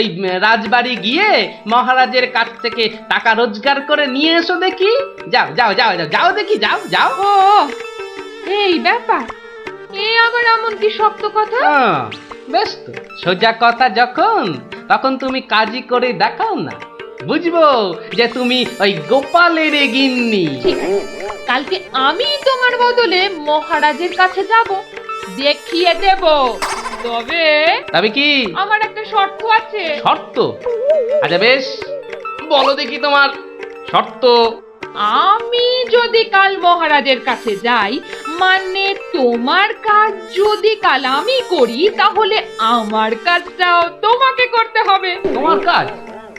এই রাজবাড়ি গিয়ে মহারাজের কাছ থেকে টাকা রোজগার করে নিয়ে এসো দেখি। যাও যাও যাও যাও যাও দেখি, যাও যাও। ও এই ব্যাপার, এ আবার এমন কি শক্ত কথা? বেশ তো, সোজা কথা যখন, তখন তুমি কাজই করে দেখাও না, বুঝবো যে তুমি ওই গোপালের গিন্নি। ঠিক আছে, কালকে আমি তোমার বদলে মহারাজের কাছে যাব, দেখিয়ে দেব। তবে তবে কি আমার একটা শর্ত আছে। শর্ত? আচ্ছা বেশ, বলো দেখি তোমার শর্ত। আমি যদি কাল মহারাজের কাছে যাই, মানে তোমার কাজ যদি কাল আমি করি, তাহলে আমার কাজটাও তোমাকে করতে হবে। তোমার কাজ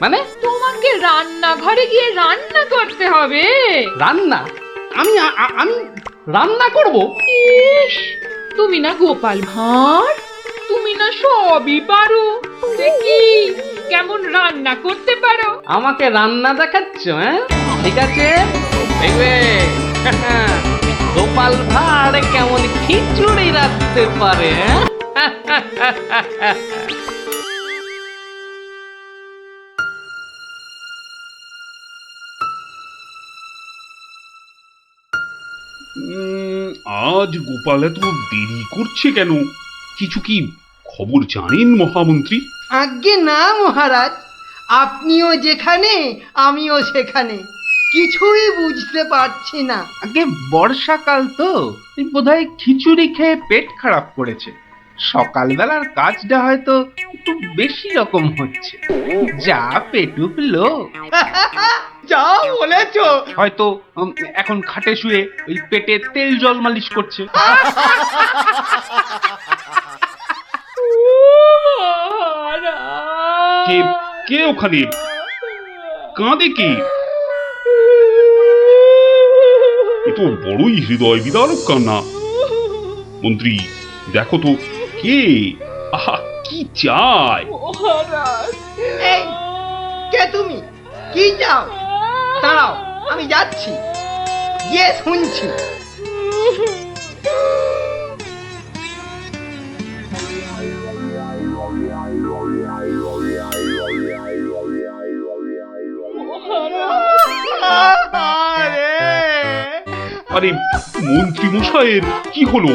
মানে? তোমাকে রান্নাঘরে গিয়ে রান্না করতে হবে। রান্না? আমি আমি রান্না করব? ইস, তুমি না গোপাল ভাঁড়, তুমি না সবই পারো। দেখি কেমন রান্না করতে পারো। আমাকে রান্না দেখাচ্ছ? হ্যাঁ, ঠিক আছে, দেখবে গোপাল ভাঁড় কেমন খিচুড়ি রাখতে পারে। আজ গোপাল এত দেরি করছে কেন? কিছু কি খবর জানেন মহামন্ত্রী? আজ্ঞে না মহারাজ, আপনিও যেখানে আমিও সেখানে, কিছুই বুঝতে পারছি না। আগে বর্ষাকাল তো, বোধহয় খিচুড়ি খেয়ে পেট খারাপ করেছে। সকালবেলার কাজটা হয়তো একটু বেশি রকম হচ্ছে, যা পেটুক লোক। যা বলেছো। হয়তো এখন খাটে শুয়ে ওই পেটে তেল জল মালিশ করছে। কে কে ওখানে কাঁদে? কে? এ তো বড়ই হৃদয় বিদারক কান্না। মন্ত্রী, দেখো তো কে? আহা, কি চায়? এই, কে তুমি? কি চাও? দাঁড়াও, আমি যাচ্ছি, গিয়ে শুনছি। আরে মন্ত্রী মশাইয়ের কি হলো?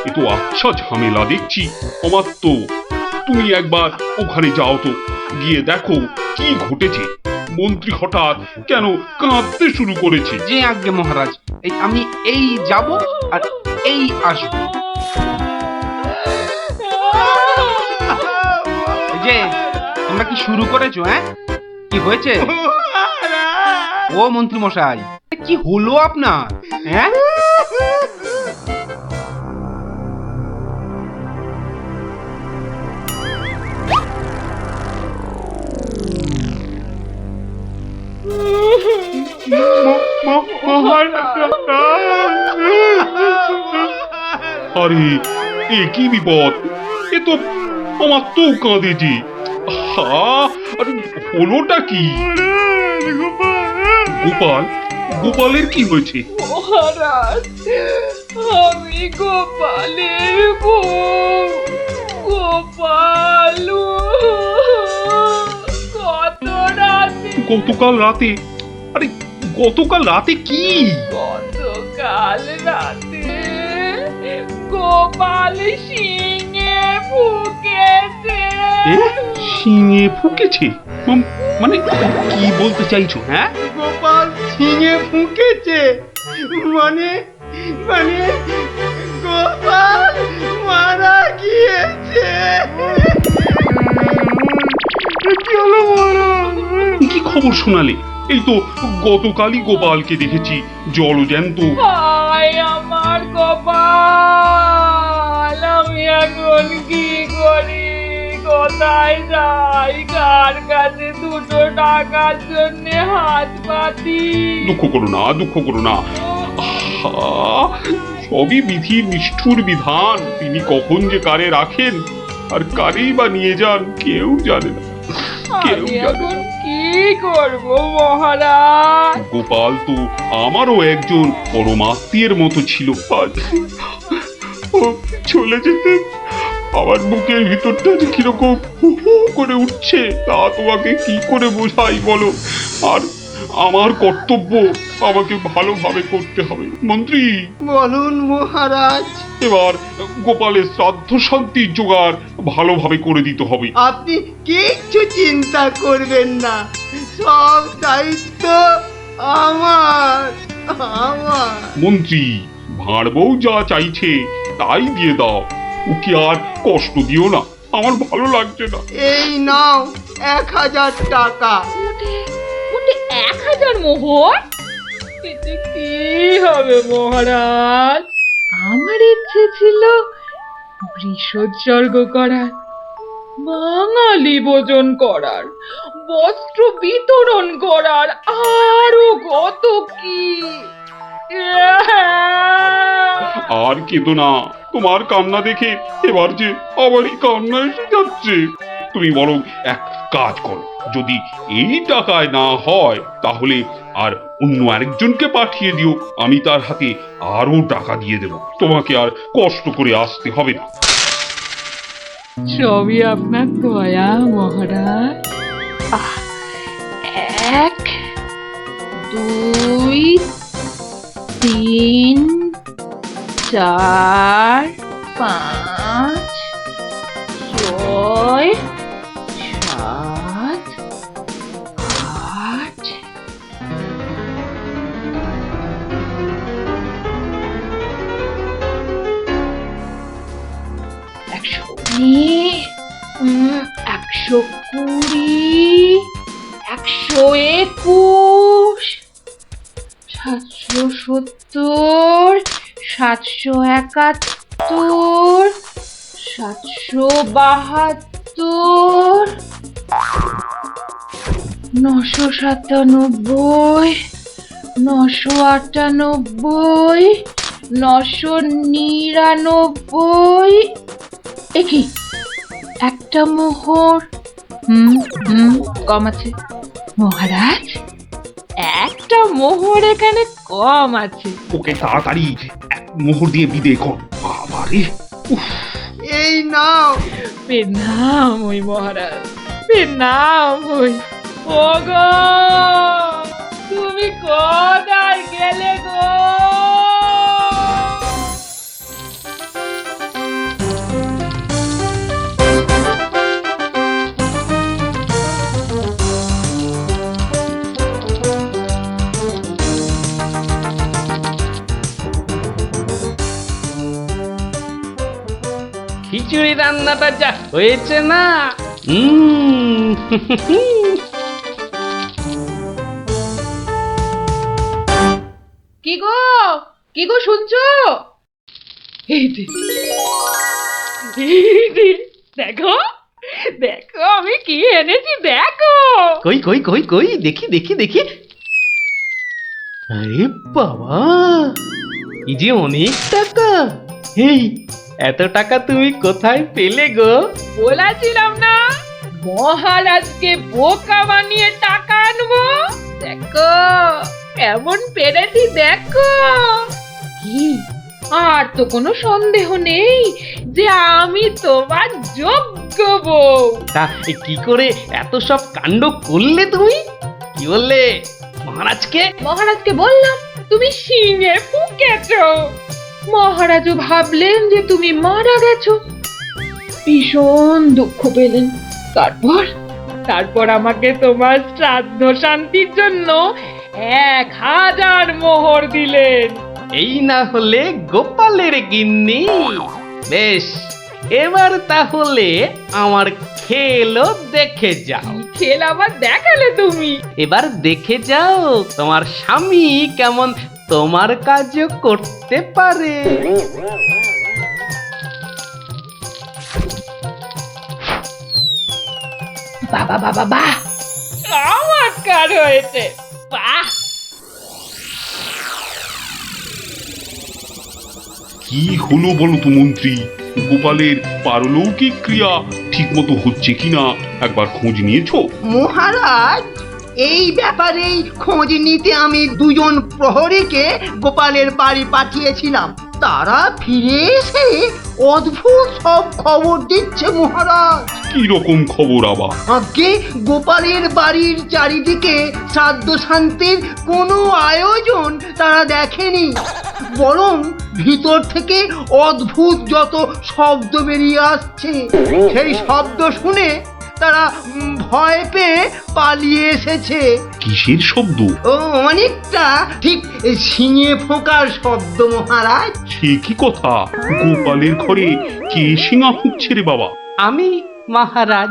এ তো আচ্ছা ঝামেলা দেখছি। অমাত্য, তুমি একবার ওখানে যাও তো, গিয়ে দেখো কি ঘটেছে। মন্ত্রী হঠাৎ কেন কাঁদতে শুরু করেছে? যে আজ্ঞে মহারাজ, এই আমি এই যাব আর এই আসব। এই যে তোমরা কি শুরু করেছো? হ্যাঁ, কি হয়েছে? ও মন্ত্রী মশাই, কি হলো আপনার? হ্যাঁ, আরে এ কি বিপদ! এ তো অমাত্য কাঁদে যে। আরে হলোটা কি? গোপাল, গোপালের কি হয়েছে? মহারাজ, আমি গোপালের বউ। গোপাল কত রাতে, গতকাল রাতে? আরে গতকাল রাতে কি? গতকাল রাতে গোপাল শিঙে ফুকেছে। এ শিঙে ফুকেছে? মানে কি বলতে চাইছো? হ্যাঁ, গোপাল ছিঙে ফুঁকেছে? মানে মানে গোপাল মারা গিয়েছে। কি হলো মহারাজ? কি খবর শোনালে? এই তো গতকালই গোপালকে দেখেছি জলজ্যান্ত। হায় আমার গোপাল, আমি এখন কি করি? কোথায় যাই? কার কাছে দুটো টাকার জন্য হাত পাতি? দুঃখ করো না, দুঃখ করো না। আহা, সবই বিধির নিষ্ঠুর বিধান। তিনি কখন যে কারে রাখেন আর কারেই বা নিয়ে যান কেউ জানে না, কেউ আমি জানে এখন না। কি করব মহারাজ? গোপাল তো আমারও একজন পরমাত্মীয়ের মতো ছিল। আজ ও চলে যেতে আমার বুকের ভিতরটা যে কিরকম হু হু করে উঠছে তা তোমাকে কি করে বোঝাই বলো। আর আমার কর্তব্য আমাকে ভালোভাবে করতে হবে। মন্ত্রী, বলুন মহারাজ। এবার গোপালের শ্রাদ্ধ শান্তির জোগাড় ভালোভাবে করে দিতে হবে। আপনি কিচ্ছু চিন্তা করবেন না, সব দায়িত্ব আমার আমার মন্ত্রী, ভাঁড় বউ যা চাইছে তাই দিয়ে দাও, ওকে আর কষ্ট দিও না, আমার ভালো লাগছে না। এই নাও 1000 টাকা। মোটে 1000 মোহর? এতে কি হবে মহারাজ? আমার ইচ্ছে ছিল বৃষোৎসর্গ করার, বাঙালি ভোজন করার, বস্ত্র বিতরণ করার, আরো কত কি। আর কেঁদো না, তোমার কান্না দেখে এবার যে আমারই কান্না এসে যাচ্ছে। তুমি বরং এক কাজ করো, যদি এই টাকায় না হয় তাহলে আর অন্য আরেকজনকে পাঠিয়ে দিও, আমি তার হাতে আরো টাকা দিয়ে দেব, তোমাকে আর কষ্ট করে আসতে হবে না। সবই আপনার দয়া মহারাজ। 1 2 3 4 5 6 7 8 119 120 121 770 771 772 997 998 999। একই একটা মোহর। কম আছে মহারাজ, একটা মোহর এখানে কম আছে। ওকে তাড়াতাড়ি এক মোহর দিয়ে বিদে কর। বাবারে, এই নাও। প্রণাম ওই মহারাজ, প্রণাম ওই। ওগো, তুমি কোথায় গেলে গো? খিচুড়ি রান্নাটা যা হয়েছে না, কি গো, কি গো শুনছো? এই যে, দেখো দেখো আমি কি এনেছি, দেখো। কই কই কই কই দেখি দেখি দেখি। আরে বাবা, এই যে অনেক টাকা। এই এত টাকা তুমি কোথায় পেলে গো? বলেছিলাম না মহারাজকে বোকা বানিয়ে টাকা আনবো। দেখো কেমন পেরেছি, দেখো। কি আর তো কোনো সন্দেহ নেই যে আমি তোমার যোগ্য বউ। তা কি করে এত সব কাণ্ড করলে তুমি? কি বললে মহারাজকে? মহারাজকে বললাম তুমি শিঙে ফুঁকেছো। মহারাজও ভাবলেন যে তুমি মারা গেছো, ভীষণ দুঃখ পেলেন। তারপর আমাকে তোমার শ্রাদ্ধ শান্তির জন্য 1000 মোহর দিলেন। এই না হলে গোপালের গিন্নি। বেশ, এবার তাহলে আমার খেলও দেখে যাও। খেল আবার দেখালে তুমি? এবার দেখে যাও তোমার স্বামী কেমন তোমার কাজও করতে পারে। বাবা বাবা বাহ, চমৎকার হয়েছে, বাহ। কি হলো বলো তো মন্ত্রী, গোপালের পারলৌকিক ক্রিয়া ঠিক মতো হচ্ছে কিনা একবার খোঁজ নিয়েছো? মহারাজ, এই ব্যাপারেই খোঁজ নিতে আমি 2 জন প্রহরীকে গোপালের বাড়ি পাঠিয়েছিলাম। তারা ফিরে এসে অদ্ভুত সব খবর দিচ্ছে মহারাজ। কি রকম খবর আবার? আগে গোপালের বাড়ির চারিদিকে শ্রাদ্ধ শান্তির কোনো আয়োজন তারা দেখেনি, বরং ভিতর থেকে অদ্ভুত যত শব্দ বেরিয়ে আসছে, সেই শব্দ শুনে তারা ভয় পেয়ে পালিয়ে এসেছে। কিসের শব্দ? ও অনেকটা ঠিক শিঙে ফোঁকার শব্দ মহারাজ। সে কি কথা? গোপালের ঘরে কে শিঙা ফুঁকছে রে বাবা? আমি মহারাজ।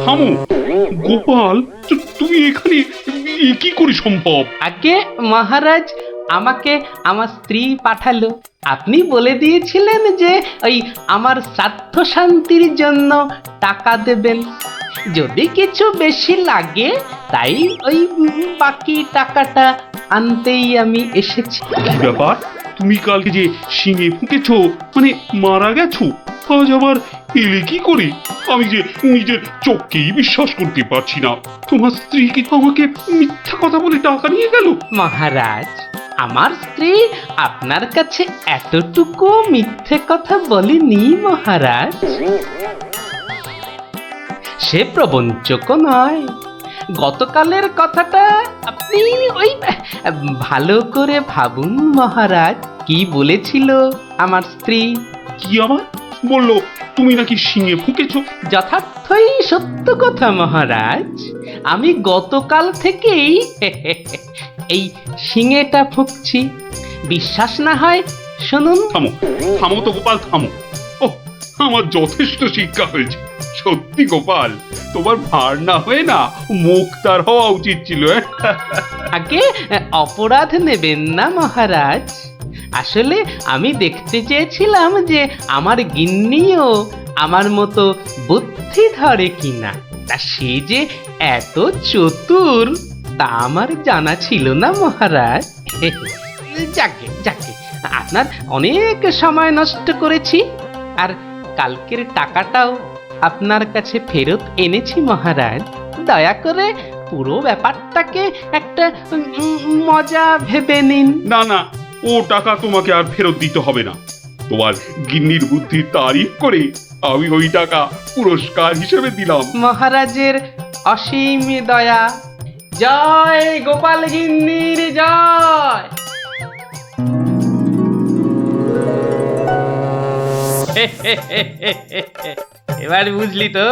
থামো গোপাল, তুমি এখানে এ কি করে সম্ভব? আগে মহারাজ, আমাকে আমার স্ত্রী পাঠালো। আপনি বলে দিয়েছিলেন যে ওই আমার শ্রাদ্ধ শান্তির জন্য টাকা দেবেন, যদি কিছু বেশি লাগে তাই ওই বাকি টাকাটা আনতেই আমি এসেছি। কি ব্যাপার? তুমি কালকে যে শিঙে ফুঁকেছো, মানে মারা গেছো, আজ আবার এলে কি করে? আমি যে নিজের চোখকেই বিশ্বাস করতে পারছি না। তোমার স্ত্রী কি আমাকে মিথ্যা কথা বলে টাকা নিয়ে গেল? মহারাজ, আমার স্ত্রী আপনার কাছে এতটুকু মিথ্যে কথা বলেনি মহারাজ। সে প্রবঞ্চকও নয়। গতকালের কথাটা আপনি ওই ভালো করে ভাবুন মহারাজ, কি বলেছিল আমার স্ত্রী। কি আবার বললো? তুমি নাকি শিঙে ফুঁকেছো? যথার্থই সত্য কথা মহারাজ। আমি গতকাল থেকেই এই শিঙেটা ফুঁকছি। বিশ্বাস না হয় শুনুন। থামো থামো তো গোপাল, থামো। ও, আমার যথেষ্ট শিক্ষা হয়েছে। সত্যি গোপাল, তোমার ভার না হয়ে না মুখ তার হওয়া উচিত ছিল। আগে অপরাধ নেবেন না মহারাজ। আসলে আমি দেখতে চেয়েছিলাম যে আমার গিন্নিও আমার মতো বুদ্ধি ধরে কিনা। তা সে যে এত চতুর তা আমার জানা ছিল না মহারাজ। যাকে যাকে, আপনার অনেক সময় নষ্ট করেছি, আর কালকের টাকাটাও আপনার কাছে ফেরত এনেছি মহারাজ। দয়া করে পুরো ব্যাপারটাকে একটা মজা ভেবে নিন। না না, ও টাকা তোমাকে আর ফেরত দিতে হবে না। তোমার গিন্নির বুদ্ধির তারিফ করে আমি ওই টাকা পুরস্কার হিসেবে দিলাম। মহারাজের অসীম দয়া। জয় গোপাল গিন্নির জয়। এবার বুঝলি তো,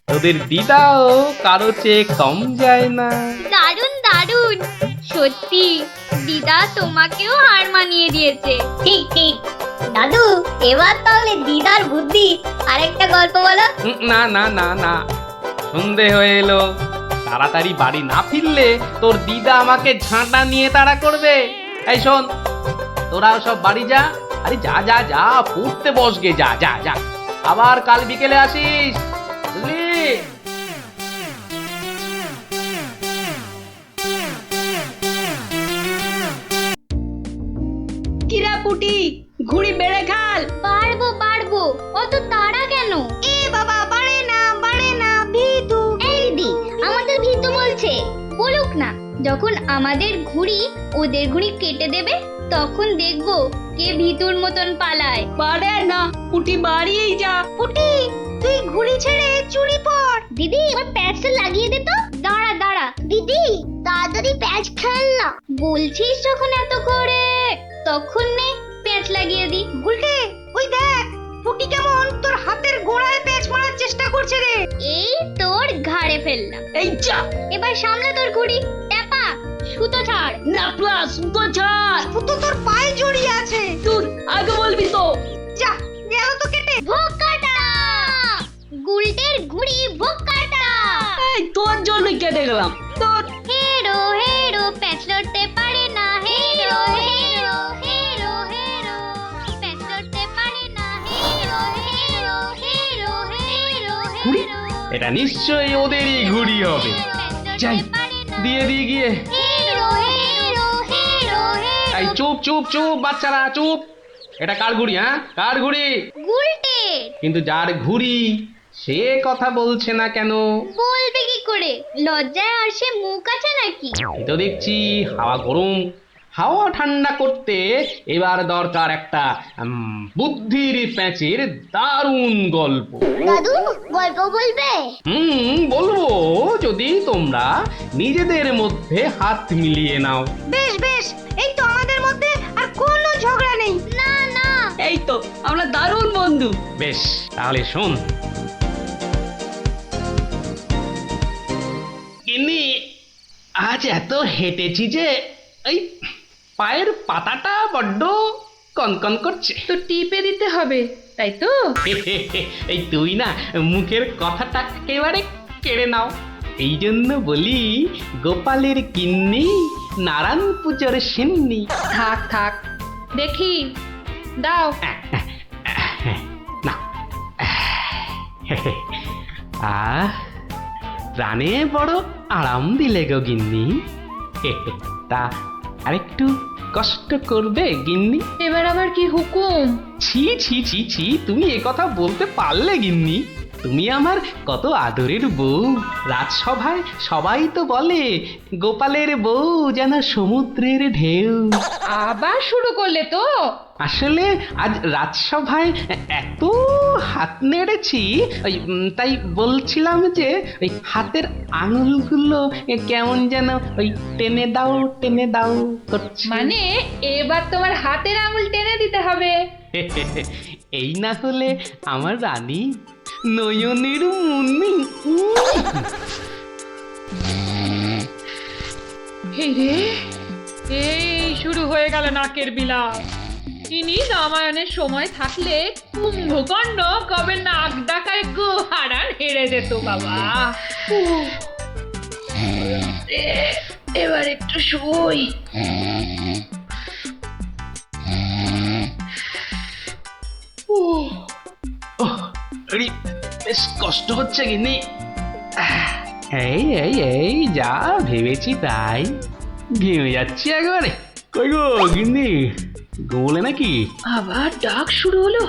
তোদের দিদাও কারো চেয়ে কম যায় না। দারুণ দারুণ, সত্যি দিদা তোমাকেও হার মানিয়ে দিয়েছে। ঠিক ঠিক দাদু, এবার তাহলে দিদার বুদ্ধি আরেকটা গল্প বলো। না না না না, সন্ধে হয়ে এলো। তাড়াতাড়ি বাড়ি না ফিরলে তোর দিদা আমাকে ঝাঁটা নিয়ে তাড়া করবে। এই শোন, তোরাও সব বাড়ি যা। আরে যা যা যা, পড়তে বসগে, যা যা যা। আবার কাল বিকেলে আসিস, বুঝলি? কিরা পুটি, ঘুড়ি বেড়ে খাল। পারবো পারবো, অত তাড়া কেন? এ বাবা, বাড়ে না ভিতু। এই দিদি, আমাদের ভিতু বলছে। বলুক না, যখন আমাদের ঘুড়ি ওদের ঘুড়ি কেটে দেবে তখন দেখবো কে ভিতুর মতন পালায়। পারে না, পুটি বাড়িয়েই যা। পুটি, তুই ঘুড়ি ছেড়ে চুরি পর। দিদি, আমার প্যাচটা লাগিয়ে দে তো। দাঁড়া দাঁড়া দিদি, তাড়াতাড়ি প্যাচ খেল না। বলছিস যখন এত করে, তখন নে প্যাচ লাগিয়ে দি। উল্টে ওই দেখ, পুটি কেমন তোর হাতের গোড়ায় প্যাচ মারার চেষ্টা করছে রে। এই তোর ঘাড়ে ফেললাম। এই যা, এবার সামলা তোর ঘুড়ি। ট্যাপা, সুতো ছাড়। না প্লাস সুতো ছাড়। সুতো তোর পায়ে জড়িয়ে আছে। তুই আগে বলবি তো। যা, গেল তো কেটে। ভোগ কাটা, গুলটের ঘুড়ি ভোগ কাটা। এই তোর জন্যই কেটে গেলাম। তোর হেরো হেরো, প্যাচ লড়তে পারে না। হেরো হেরো হেরো হেরো, প্যাচ লড়তে পারে না। হেরো হেরো হেরো হেরো ঘুড়ি? হেরো, এটা নিশ্চয়ই ওদেরই ঘুড়ি হবে। প্যাচ লড়তে যাই, পারে না। দিয়ে দিয়ে গিয়ে। হেরো হেরো হেরো হেরো, এই চুপ চুপ চুপ বাচ্চারা চুপ। এটা কার ঘুড়ি? হ্যাঁ, কার ঘুড়ি? গুলটে কিন্তু যার ঘুড়ি সে কথা বলছে না কেন? বলবে কি করে? লজ্জায় আর সে মুখ আছে নাকি? এই তো দেখছি হাওয়া গরম, হাওয়া ঠান্ডা করতে এবার দরকার একটা বুদ্ধির প্যাঁচের দারুণ গল্প। দাদু গল্প বলবে? বলবো, যদি তোমরা নিজেদের মধ্যে হাত মিলিয়ে নাও। বেশ বেশ, এই তো আমাদের মধ্যে আর কোনো ঝগড়া নেই। না না, এই তো আমরা দারুণ বন্ধু। বেশ, তাহলে শোন। গিন্নি, আজ এত হেঁটেছি যে এই পায়ের পাতাটা বড্ড কনকন করছে। তো টিপে দিতে হবে, তাই তো? এই তুই না মুখের কথাটা একেবারে কেড়ে নাও। এই জন্য বলি, গোপালের গিন্নি নারায়ণ পুজোর সিন্নি। থাক থাক, দেখি দাও। না প্রাণে বড় আরাম দিলে গো গিন্নি। তা আরেকটু কষ্ট করবে গিন্নি? এবার আবার কি হুকুম? ছি ছি ছি ছি, তুমি এ কথা বলতে পারলে গিন্নি? তুমি আমার কত আদরের বউ। রাজসভায় সবাই তো বলে গোপালের বউ যেন সমুদ্রের ঢেউ। আবার শুরু করলে তো? আসলে আজ রাজসভায় এত হাত নেড়েছি, তাই বলছিলাম যে ওই হাতের আঙুলগুলো কেমন যেন ওই টেনে দাও করছে। মানে এবার তোমার হাতের আঙুল টেনে দিতে হবে। এই না হলে আমার রানী নয়নের মুন্নি। এই রে, এই শুরু হয়ে গেল নাকের বিলাপ। ইনি রামায়ণের সময় থাকলে কুম্ভকর্ণ কবে নাক ডাকায় গোহারান হেরে যেত বাবা। এবার একটু শুই। বেশ কষ্ট হচ্ছে গিন্নি। এই এই এই যা ভেবেছি তাই, ঘেমে যাচ্ছি একবারে। কই গো গিন্নি, ঘুমোলে নাকি? আবার ডাক শুরু হলো।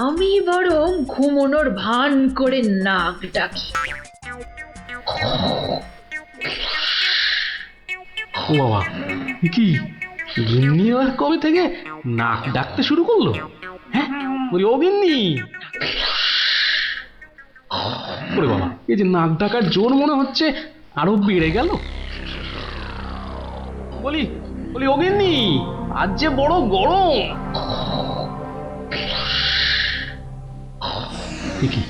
আমি বরং ঘুমোনোর ভান করে নাক ডাকি। ও বাবা, কি গিন্নি আর কবে থেকে নাক ডাকতে শুরু করলো? হ্যাঁ বলি, ও গিন্নি। ওরে বাবা, এই যে নাক ডাকার জোর মনে হচ্ছে আরো বেড়ে গেল। বলি বলি ও গিন্নি, আজ যে বড় গরম। কি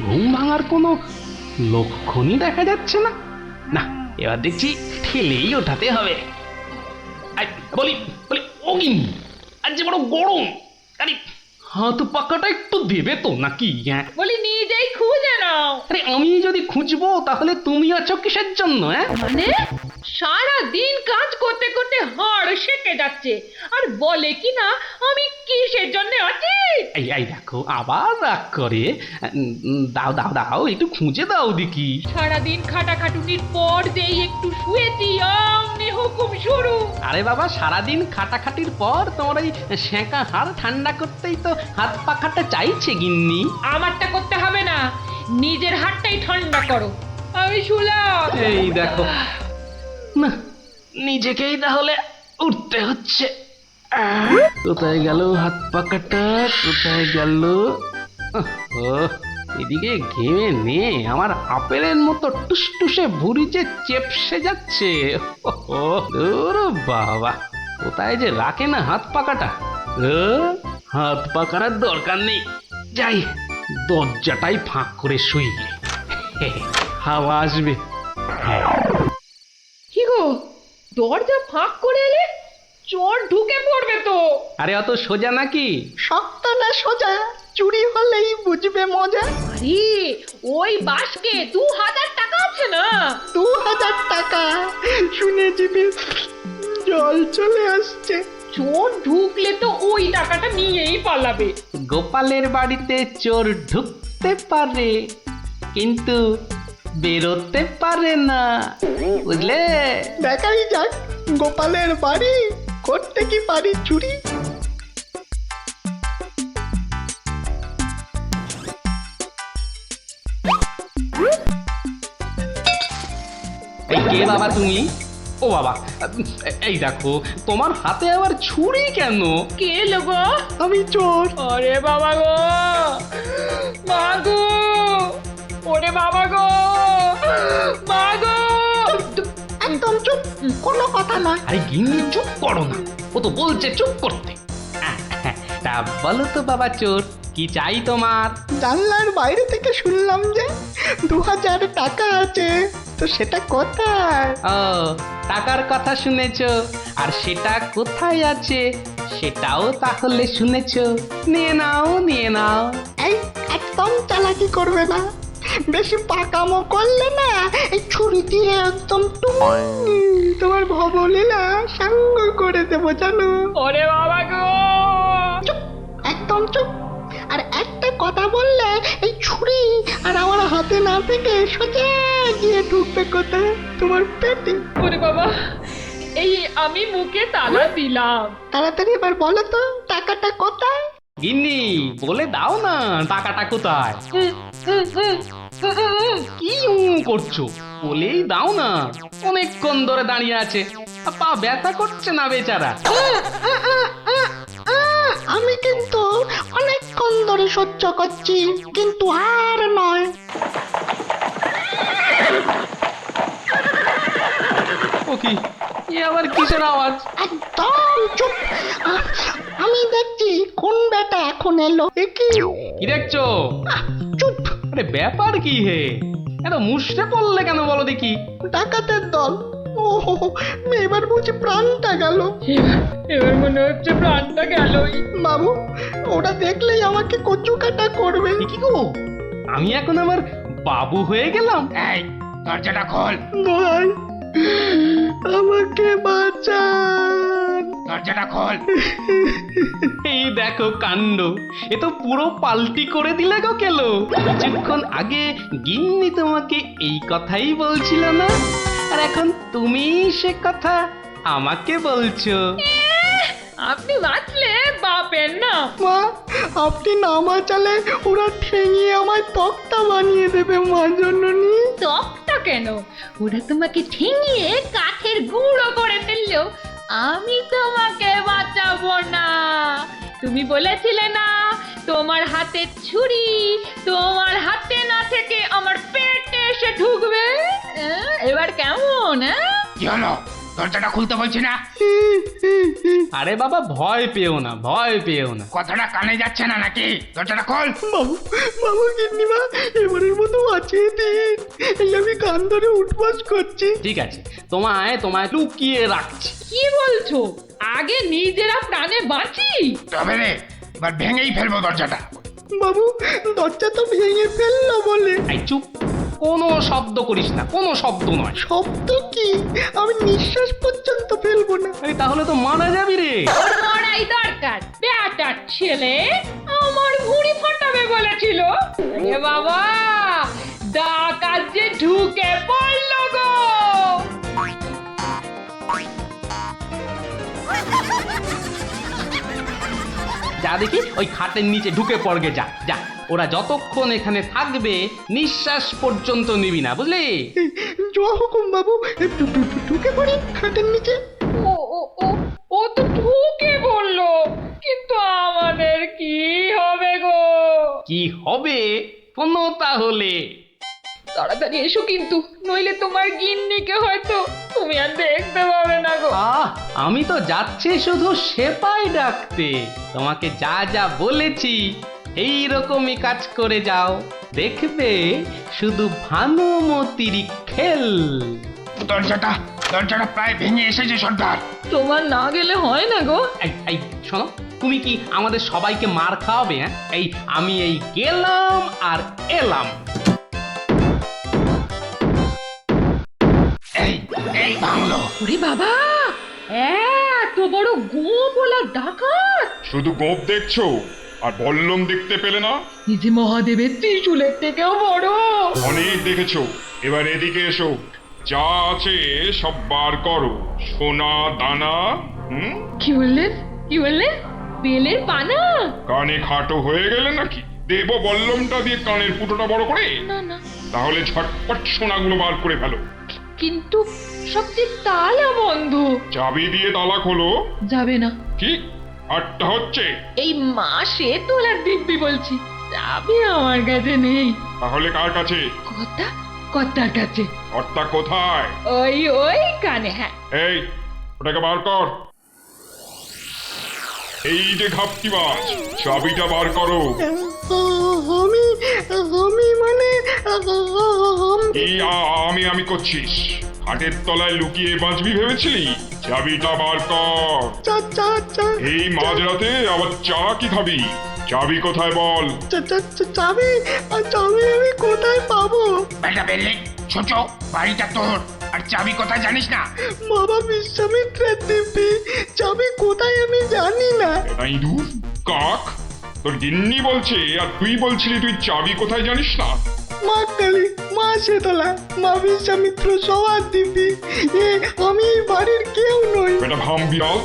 ঘুম ভাঙার কোনো লক্ষণই দেখা যাচ্ছে না। না, এবার দেখছি ঠেলেই ওঠাতে হবে। বলি বলি ও গিন্নি, আজ যে বড় গরম, আরে হাত পাকাটা একটু দেবে তো নাকি? হ্যাঁ বলি নিজেই খুঁজে নাও। আরে আমি যদি খুঁজবো তাহলে তুমি আছো কিসের জন্য? মানে সারা দিন কাজ করতে করতে হাড় সেকে যাচ্ছে, আর বলে কি না আমি কিসের জন্য আছি। এই এই দেখো আবার রাগ করে। দাও দাও দাও, একটু খুঁজে দাও দেখি। সারাদিন খাটাখাটুনির পর যেই একটু শুয়েছি, অমনি হুকুম শুরু। আরে বাবা, সারাদিন খাটাখাটির পর তোমার ওই সেঁকা হাড় ঠান্ডা করতেই তো হাত পাখাটা চাইছে গিন্নি। আমারটা করতে হবে না, নিজের হাতটাই ঠান্ডা করো। আমি শুলাম। এই দেখো না, নিজেকেই তাহলে উঠতে হচ্ছে। কোথায় গেল হাত পাকাটা, কোথায় গেল? এদিকে ঘেমে নিয়ে আমার আপেলের মতো টুসটুসে ভুঁড়ি যে চেপসে যাচ্ছে। দূর বাবা, কোথায় যে রাখে না হাত পাকাটা। হাত পাকার দরকার নেই, যাই দরজাটাই ফাঁক করে শুই, হাওয়া আসবে। কি গো, দরজা ফাঁক করে এলে চোর ঢুকে পড়বে তো। আরে অত সোজা নাকি? শক্ত না সোজা, চুরি হলেই বুঝবে মজা। আরে ওই বাসকে 2000 টাকা আছে না। 2000 টাকা শুনে জিভে জল চলে আসছে। চোর ঢুকলে তো ওই টাকাটা নিয়েই পালাবে। গোপালের বাড়িতে চোর ঢুকতে পারে কিন্তু বেরোতে পারে না, বুঝলে? দেখাই যাক গোপালের বাড়ি করতে কি পারি চুরি? এই কে বাবা তুমি? ও বাবা, এই দেখো তোমার হাতে আবার ছুরি কেন? কে লোগো? আমি চোর। ওরে বাবা গো, মা গো, ওরে বাবা গো, মা গো। একদম চুপ, কোনো কথা নয়। আরে গিন্নি চুপ করো না, ও তো বলছে চুপ করতে। তা বলো তো বাবা চোর, কি চাই তোমার? জানলার বাইরে থেকে শুনলাম যে 2000 টাকা আছে, তো সেটা কোথায়? ও, টাকার কথা শুনেছো, আর সেটা কোথায় আছে সেটাও তাহলে শুনেছো। নিয়ে নাও, নিয়ে নাও। এই একদম চালাকি করবে না, বেশি পাকামো করলে না এই ছুরি দিয়ে একদম তোমার ভবলীলা সাঙ্গ করে দেবো জানো। ওরে বাবা গো। চুপ, একদম চুপ। আর একটা কথা বললে এই ছুরি আর আমার হাতে না থেকে সোজা গিয়ে ঢুকবে কোথায়? তোমার পেটে। ওরে বাবা, এই আমি মুখে তালা দিলাম। তাড়াতাড়ি এবার বলো তো টাকাটা কোথায়? গিন্নি বলে দাও না টাকাটা কোথায়। কি করছো, বলেই দাও না। অনেকক্ষণ ধরে দাঁড়িয়ে আছে, পা ব্যথা করছে না বেচারা। আমি কিন্তু অনেকক্ষণ ধরে সহ্য করছি, কিন্তু আর নয়। ও কি, এ আবার কিসের আওয়াজ? একদম চুপ। আমি দেখছি কোন বেটা এখন এলো। এ কি? কি দেখছো? চুপ। আরে ব্যাপার কি হে, এত মুষড়ে পড়লে কেন বলো দেখি? ডাকাতের দল। ও এবার বুঝি প্রাণটা গেল। এবার মনে হচ্ছে প্রাণটা গেলই। বাবু, ওরা দেখলেই আমাকে কচু কাটা করবে। এ কি গো, আমি এখন আমার বাবু হয়ে গেলাম? এই দরজাটা খোল, ভাই, আমাকে বাঁচান। দরজাটা খোল। এই দেখো কাণ্ড, এ তো পুরো পাল্টি করে দিলে গো কেলো। কিছুক্ষণ আগে গিন্নি তোমাকে এই কথাই বলছিল না, আর এখন তুমি সে কথা আমাকে বলছো। আপনি বাঁচলে বাপের না। মা, আপনি না বাঁচালে ওরা ঠেঙিয়ে আমায় তক্তা বানিয়ে দেবে মা জননী। তকটা কেন, ওরা তোমাকে ঠেঙিয়ে কাঠের গুঁড়ো করে ফেললো, আমি তোমাকে বাঁচাবো না। তুমি বলেছিলে না তোমার হাতে ছুরি তোমার হাতে না থেকে আমার পেটে এসে ঢুকবে। এবার কেমন? কি হলো, দরজাটা খুলতে বলছি না? আরে বাবা ভয় পেও না, ভয় পেও না। কথাটা কানে যাচ্ছে না নাকি? দরজাটা খোল। বাবু, বাবু গিন্নিমা, এবারের মতো বাঁচিয়ে দিন। এই আমি কান ধরে উঠবাস করছি। ঠিক আছে, তোমায় তোমায় লুকিয়ে রাখছি। কি বলছো? আগে নিজেরা প্রাণে বাঁচি। তবে রে, এবার ভেঙেই ফেলবো দরজাটা। বাবু, দরজা তো ভেঙে ফেললো বলে। এই চুপ, কোনো শব্দ করিস না, কোনো শব্দ নয়। শব্দ কি? আমি নিঃশ্বাস পর্যন্ত ফেলবো না। এই তাহলে তো মারা যাবি রে। ওর মরাই দরকার, বেটার ছেলে আমার ভুঁড়ি ফাটাবে বলেছিল। এ বাবা, ডাকাত যে ঢুকে পড়লো গো। যা দেখি ওই খাটের নিচে ঢুকে পড়গে, যা যা। ওরা যতক্ষণ এখানে থাকবে নিঃশ্বাস পর্যন্ত নিবি না, বুঝলি? জোয়া হুকুম বাবু, ঢুকে পড়ি খাটের নিচে। ও ও ও ও তো ঢুকে বললো, কিন্তু আমাদের কি হবে গো? কি হবে কোনো তাহলে? তাড়াতাড়ি এসো কিন্তু, নইলে তোমার গিন্নিকে হয়তো তুমি আর দেখতে পাবে না গো। আমি তো যাচ্ছি শুধু সেপাই ডাকতে। তোমাকে যা যা বলেছি এই রকমই কাজ করে যাও, দেখবে শুধু ভানুমতির খেল। দরজাটা প্রায় ভেঙে এসেছে সর্দার। তোমার না গেলে হয় না গো। এই শোনো, তুমি কি আমাদের সবাইকে মার খাওয়াবে? হ্যাঁ, আমি গেলাম আর এলাম। এই ভাঙলো। ওরে বাবা, এত বড় গোপলা ডাকাত! শুধু গোপ দেখছো আর বল্লম দেখতে পেলে না? এই যে মহাদেবের ত্রিশূলের থেকেও বড়। অনেক দেখেছো, এবার এদিকে এসো। যা আছে সব বার করো, সোনা দানা হুম? কি বললেন কি বললেন বেলের পানা? কানে খাটো হয়ে গেলে নাকি? দেব বল্লমটা দিয়ে কানের ফুটোটা বড় করে? না না, তাহলে ঝটপট সোনাগুলো বার করে ফেলো। কিন্তু সব যে তালা বন্ধ। চাবি দিয়ে তালা খোলো। যাবে না। কি আটটা হচ্ছে? এই মাসে তোলার দিব্যি বলছি, যাবে আমার কাছে নেই। তাহলে কার কাছে? কর্তার কাছে। কর্তা কোথায়? ওই কানে। হ্যাঁ, এই ওটাকে বার কর। এই যে ঘাপটিবাজ, চাবিটা বার করো। আমি আমি মানে এই আমি করছিস? হাটের তলায় লুকিয়ে বাঁচবি ভেবেছিলি? চাবিটা বার কর। এই মাঝরাতে আবার চা কি খাবি? চাবি কোথায় বল? চাবি চাবি আমি কোথায় পাবো? বেটা বেলে ছোট, বাড়িটা তোর, আর চাবি কোথায় জানিস না? বাবা বিশ্বামিত্রের দিব্যি, চাবি কোথায় আমি জানি না। এটা ইঁদুর কাক তোর গিন্নি বলছে, আর তুই বলছিলি তুই চাবি কোথায় জানিস না? মা কালী, মা শীতলা, মা বিশ্বামিত্র সবার দিব্যি, আমি এই বাড়ির কেউ নই। বেটা ভাম বিড়াল,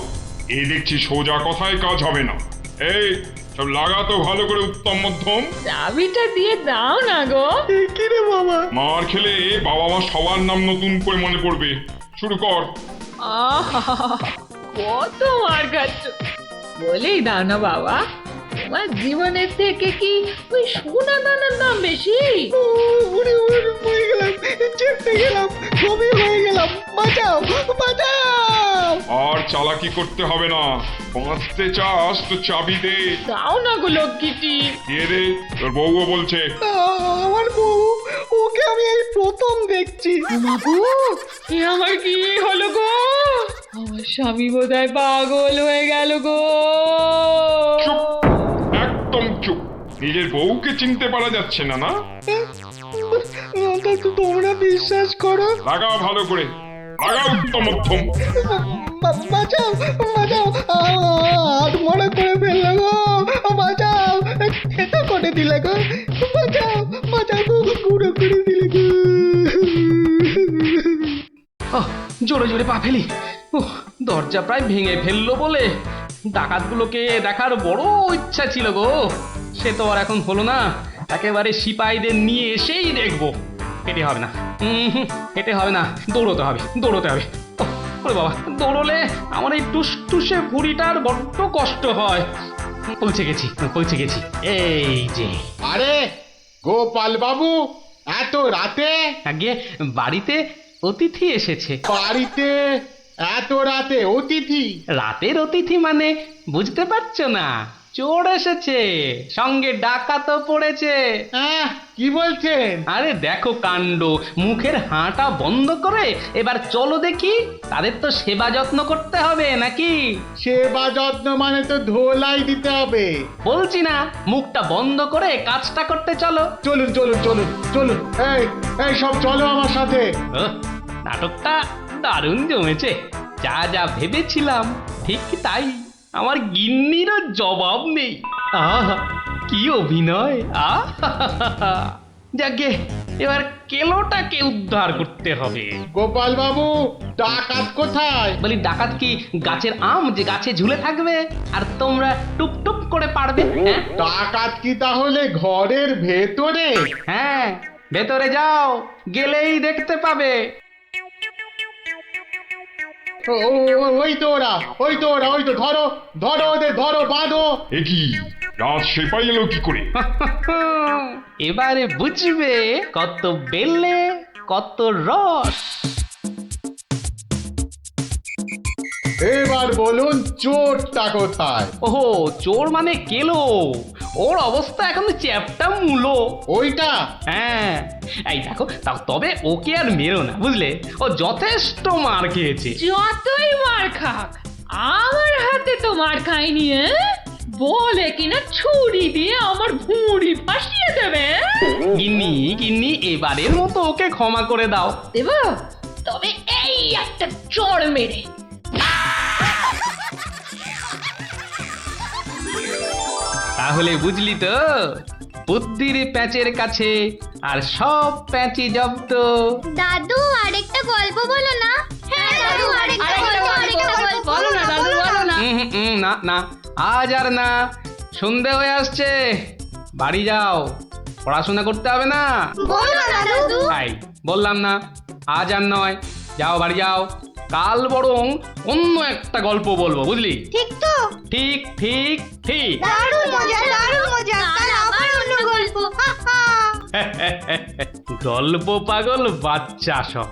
এ দেখছি সোজা কথায় কাজ হবে না। এই সব লাগাতো ভালো করে উত্তম মধ্যম। চাবিটা দিয়ে দাও না গো। কি রে বাবা? মার খেলে বাবা মা সবার নাম নতুন করে মনে পড়বে। শুরু কর। আহা, কত মার খাচ্ছ, বলেই দাও না বাবা। তোমার জীবনের থেকে কি ওই সোনা দানার দাম বেশি? উড়ে উড়ে হয়ে গেলাম, চেপে গেলাম, কবি হয়ে গেলাম, বাঁচাও বাঁচাও। আর চালাকি করতে হবে না, বাঁচতে চাস তো চাবি দে। দাও না গো লক্ষ্মীটি। দিয়ে দে, তোর বউও বলছে। আমার বউ, ওকে আমি এই প্রথম দেখছি। মাগো, এ আমার কি হলো গো? আমার স্বামী বোধহয় পাগল হয়ে গেল গো। চুপ, একদম চুপ। নিজের বউকে চিনতে পারা যাচ্ছে না না? তোমরা বিশ্বাস করো? লাগাও ভালো করে, লাগাও উত্তম মধ্যম। বাঁচাও বাঁচাও, হাত মনে করে ফেললো গো, বাঁচাও, খেতে করে দিলে গো, বাঁচাও বাঁচাও গো, গুঁড়ো করে দিলে গো। জোরে জোরে পা ফেলি। দরজা প্রায় ভেঙে ফেললো বলে ডাকাতগুলোকে দেখার বড় ইচ্ছা ছিল গো। সে তো আর এখন হলো না। একেবারে সিপাহীদের নিয়ে এসেই দেখবো। হেঁটে হবে না, হেঁটে হবে না, দৌড়তে হবে, দৌড়তে হবে। ওরে বাবা, দৌড়লে আমার এই টুসটুসে ভুঁড়িটার বড্ড কষ্ট হয়। পৌঁছে গেছি। এই যে। আরে গোপাল বাবু, এত রাতে? আগে বাড়িতে অতিথি এসেছে। বাড়িতে এত রাতে অতিথি? রাতের অতিথি মানে বুঝতে পারছো না? চোর এসেছে, সঙ্গে ডাকাতও পড়েছে। হ্যাঁ, কি বলছেন? আরে দেখো কাণ্ড, মুখের হাঁটা বন্ধ করে এবার চলো দেখি। তাদের তো সেবা যত্ন করতে হবে নাকি? সেবা যত্ন মানে তো ধোলাই দিতে হবে। বলছি না, মুখটা বন্ধ করে কাজটা করতে চলো। চলুন চলুন চলুন চলুন, এই এই সব চলো আমার সাথে। নাটকটা দারুণ জমেছে। যা যা ভেবেছিলাম ঠিক তাই। আমার গিন্নিরও জবাব নেই। আহা, কি অভিনয়! আহা, যাকে এবার কেলোটাকে উদ্ধার করতে হবে। গোপাল বাবু, ডাকাত কোথায়? বলি, ডাকাত কি গাছের আম যে গাছে ঝুলে থাকবে আর তোমরা টুপ টুপ করে পারবে? হ্যাঁ ডাকাত কি তাহলে ঘরের ভেতরে? হ্যাঁ, ভেতরে যাও, গেলেই দেখতে পাবে। ওই তো ওরা, ওই তো ধরো ধরো ওদের, ধরো, বাঁধো। এ কি, রাত সেপাই এলো কি করে? এবারে বুঝবে কত বেলে কত রস। এবার বলুন চোরটা কোথায়? ওহো, চোর মানে কেলো। ওর অবস্থা এখন চ্যাপটা মূলো। ওইটা? হ্যাঁ, এই দেখো, তবে ওকে আর মেরো না, বুঝলে? ও যথেষ্ট মার খেয়েছে। যতই মার খাক, আমার হাতে তো মার খাইনি। বলে কিনা ছুরি দিয়ে আমার ভুঁড়ি ফাঁসিয়ে দেবে। গিন্নি, এবারের মতো ওকে ক্ষমা করে দাও। দেব, তবে এই একটা চড় মেরে। তাহলে বুঝলি তো, বুদ্ধির প্যাঁচের কাছে আর সব প্যাঁচি জব্দ। দাদু আরেকটা গল্প বলো না। হ্যাঁ দাদু আরেকটা গল্প বলো না দাদু বলো না। না না, আজ আর না, সন্ধে হয়ে আসছে, বাড়ি যাও, পড়াশোনা করতে হবে না। বলো না দাদু। তাই বললাম না, আজ আর নয়, যাও বাড়ি যাও, কাল বরং অন্য একটা গল্প বলবো, বুঝলি? ঠিক তো? ঠিক ঠিক ঠিক। দারুণ মজা কাল আবার অন্য গল্প। গল্প পাগল বাচ্চা সব।